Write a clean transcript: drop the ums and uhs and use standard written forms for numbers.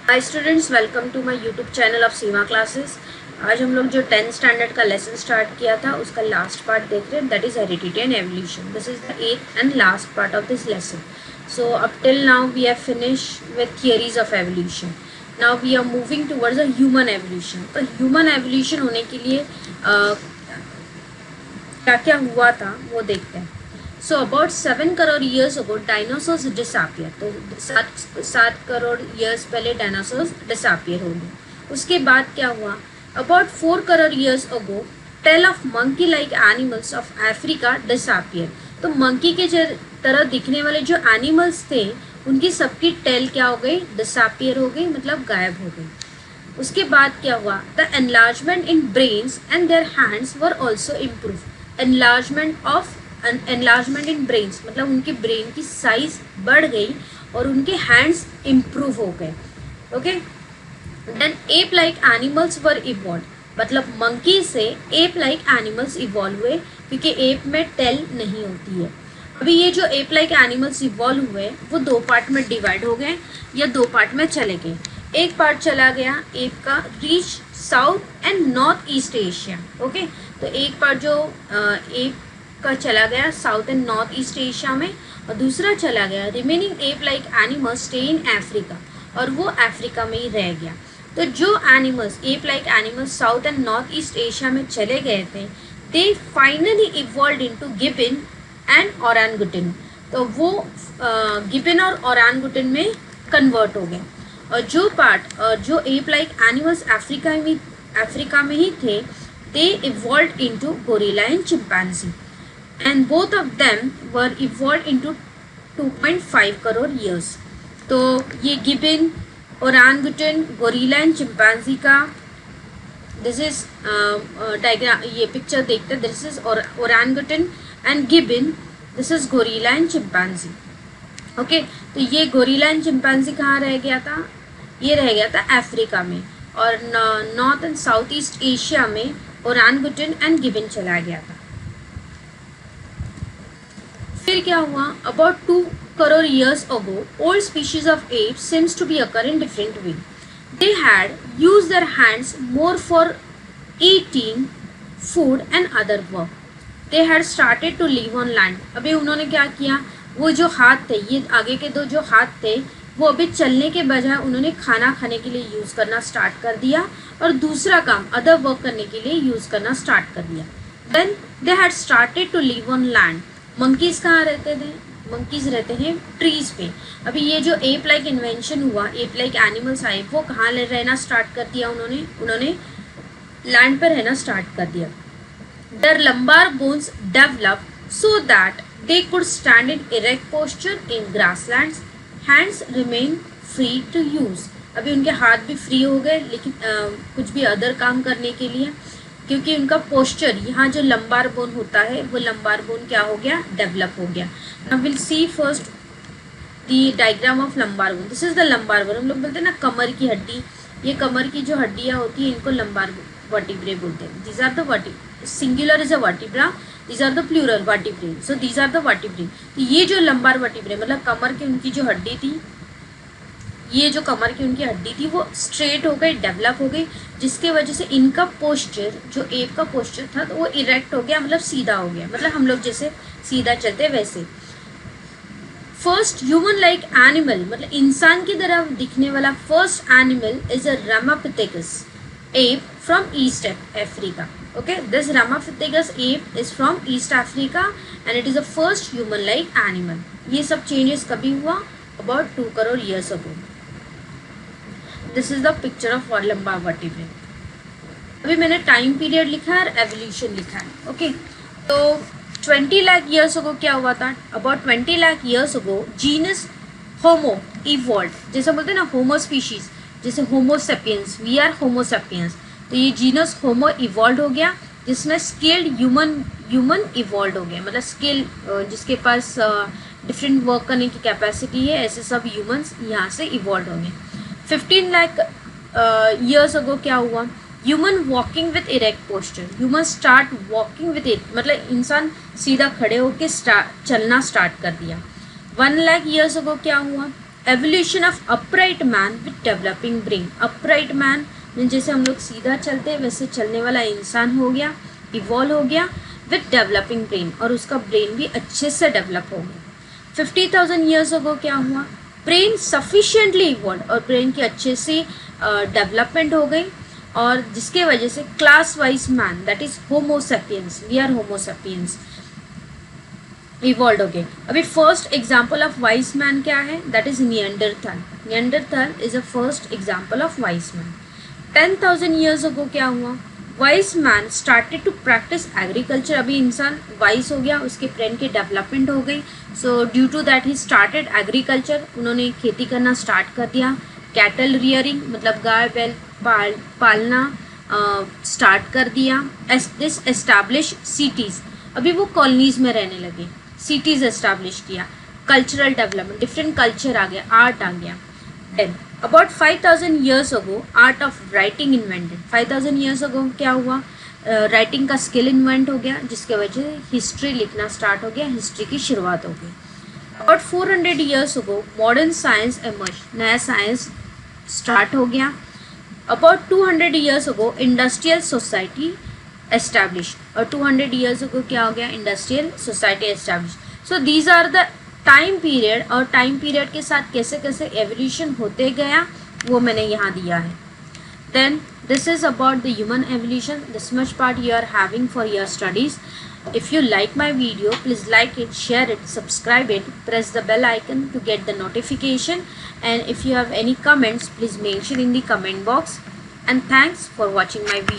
Hi students, welcome to my YouTube channel of Seema classes. आज हम लोग जो 10th स्टैंडर्ड का लेसन स्टार्ट किया था उसका लास्ट पार्ट देख रहे हैं, that is heredity and evolution. This is the 8th and last part of this lesson. So up till now we have finish with theories of evolution. Now we are moving towards a human evolution. तो human evolution होने के लिए क्या क्या हुआ था वो देखते हैं। So about 7 crore years ago dinosaurs disappeared। तो 7 करोड़ years पहले dinosaurs disappear हो गए। उसके बाद क्या हुआ? About 4 crore years ago tail of monkey like animals of Africa disappeared। तो monkey के तरह दिखने वाले जो animals थे उनकी सबकी tail क्या हो गई? disappear हो गई, मतलब गायब हो गई। उसके बाद क्या हुआ? The enlargement in brains and their hands were also improved। Enlargement in brains मतलब उनके ब्रेन की साइज बढ़ गई और उनके हैंड्स इम्प्रूव हो गए। Okay, then ape like animals were evolve, मतलब मंकी से एप लाइक एनिमल्स इवॉल्व हुए, क्योंकि एप में टेल नहीं होती है। अभी ये जो एप लाइक एनिमल्स इवॉल्व हुए वो 2 पार्ट में डिवाइड हो गए या 2 पार्ट में चले गए। एक पार्ट चला गया एप का reach south and north east Asia. Okay, तो एक पार्ट जो एप का चला गया south and north east Asia में, और दूसरा चला गया remaining ape like animals stay in Africa, और वो अफ्रीका में ही रह गया। तो जो animals ape like animals south and north east Asia में चले गए थे, they finally evolve into gibbon and orangutan. तो वो गिबन और ओरांगुटन में कन्वर्ट हो गए। और जो एप लाइक एनिमल्स अफ्रीका में ही थे, they evolve into gorilla and chimpanzee, and both of them were evolved into 2.5 crore years। तो ये gibbon, orangutan, gorilla and chimpanzee का दिस इज डायग्राम, ये पिक्चर देखते हैं। This is orangutan and gibbon, this is gorilla and chimpanzee. Okay, तो ये gorilla and chimpanzee कहाँ रह गया था? ये रह गया था अफ्रीका में, और north and south east Asia में ओरांगुटन एंड गिबन चला गया था। फिर क्या हुआ? About 2 crore years ago, old species of apes seems to be occur in different way। They had used their hands more for eating food and other work। They had started to live on land। अभी उन्होंने क्या किया? वो जो हाथ थे, ये आगे के 2 जो हाथ थे, वो अभी चलने के बजाय उन्होंने खाना खाने के लिए यूज़ करना स्टार्ट कर दिया, और दूसरा काम अदर वर्क करने के लिए यूज़ करना स्टार्ट कर दिया। Then they had started to live on land। Monkeys कहाँ रहते थे? मंकीज़ रहते हैं ट्रीज़ पे। अभी ये जो एप लाइक इन्वेंशन हुआ, एप लाइक एनिमल्स आए, वो कहाँ रहना स्टार्ट कर दिया? उन्होंने लैंड पर रहना स्टार्ट कर दिया। There lumbar bones develop so that they could stand in erect posture in grasslands. Hands remain free to use. अभी उनके हाथ भी फ्री हो गए, लेकिन कुछ भी अदर काम करने के लिए, क्योंकि उनका पोस्चर, यहाँ जो लंबार बोन होता है वो लंबार बोन क्या हो गया? डेवलप हो गया। Now will see first the diagram of lumbar bone. This is the lumbar bone. हम लोग बोलते हैं ना कमर की हड्डी, ये कमर की जो हड्डियाँ होती हैं इनको लंबार वर्टिब्रे बोलते हैं। These are the singular is a vertebra, these are the plural vertebrae, so these are the vertebrae. तो ये जो लंबार वर्टिब्रे मतलब कमर की उनकी जो हड्डी थी, ये जो कमर की उनकी हड्डी थी वो स्ट्रेट हो गई, डेवलप हो गई, जिसके वजह से इनका पोस्चर, जो एप का पोस्चर था, तो वो इरेक्ट हो गया, मतलब सीधा हो गया, मतलब हम लोग जैसे सीधा चलते वैसे। फर्स्ट ह्यूमन लाइक एनिमल, मतलब इंसान की तरह दिखने वाला first animal is a Ramapithecus app from east Africa. Okay, this Ramapithecus app is from east Africa and it is a first human like animal. ये सब चेंजेस कभी हुआ? About 2 crore years ago। This is the picture of lumbar vertebrae. अभी मैंने time period लिखा है और evolution लिखा है। ओके, तो 20 लाख years ago क्या हुआ था? About 20 lakh years ago genus Homo evolve. जैसे बोलते हैं ना होमो स्पीशीज, जैसे Homo sapiens, we are Homo sapiens. तो ये जीनस होमो इवॉल्व हो गया, जिसमें स्केल्ड ह्यूमन इवॉल्व हो गया, मतलब स्केल जिसके पास डिफरेंट वर्क करने की कैपेसिटी है, ऐसे सब ह्यूमंस यहाँ से इवॉल्व होंगे। 15 लाख years ago क्या हुआ? Human walking with erect posture. Human start walking with it, मतलब इंसान सीधा खड़े होकर चलना स्टार्ट कर दिया। 1 लाख years ago क्या हुआ? Evolution of upright man with developing brain. Upright man जैसे हम लोग सीधा चलते हैं वैसे चलने वाला इंसान हो गया, इवॉल्व हो गया विथ डेवलपिंग ब्रेन, और उसका ब्रेन भी अच्छे से डेवलप हो गया. 50,000 ईयर्स अगो क्या हुआ, ब्रेन सफिशिएंटली इवॉल्व और ब्रेन की अच्छे से डेवलपमेंट हो गई, और जिसके वजह से class wise man that is homo sapiens, we are homo sapiens, evolve हो गए. अभी first example of wise man क्या है, that is Neanderthal. Neanderthal is a first example of wise man. 10,000 years ago क्या हुआ, wise man started to practice agriculture. अभी इंसान wise हो गया, उसके ब्रेन की डेवलपमेंट हो गई, so due to that he started agriculture. उन्होंने खेती करना स्टार्ट कर दिया. कैटल रियरिंग मतलब गाय बैल पालना स्टार्ट कर दिया. दिस एस्टैब्लिश सिटीज़, अभी वो कॉलोनीज में रहने लगे, सिटीज़ एस्टैब्लिश किया. कल्चरल डेवलपमेंट, डिफरेंट कल्चर आ गया, आर्ट आ गया. Then about 5,000 years ago art of writing invented. 5,000 years ago क्या हुआ, राइटिंग का स्किल इन्वेंट हो गया, जिसके वजह से हिस्ट्री लिखना स्टार्ट हो गया, हिस्ट्री की शुरुआत हो गई. About 400 years ago modern science emerge, नया साइंस स्टार्ट हो गया. About 200 years ago industrial society establish, और 200 ईयर्स अगो क्या हो गया, industrial society establish. So these are the time period, और टाइम पीरियड के साथ कैसे कैसे एवोल्यूशन होते गया वो मैंने यहाँ दिया है. Then this is about the human evolution. This much part you are having for your studies. If you like my video, please like it, share it, subscribe it, press the bell icon to get the notification, and if you have any comments, please mention in the comment box. And thanks for watching my video.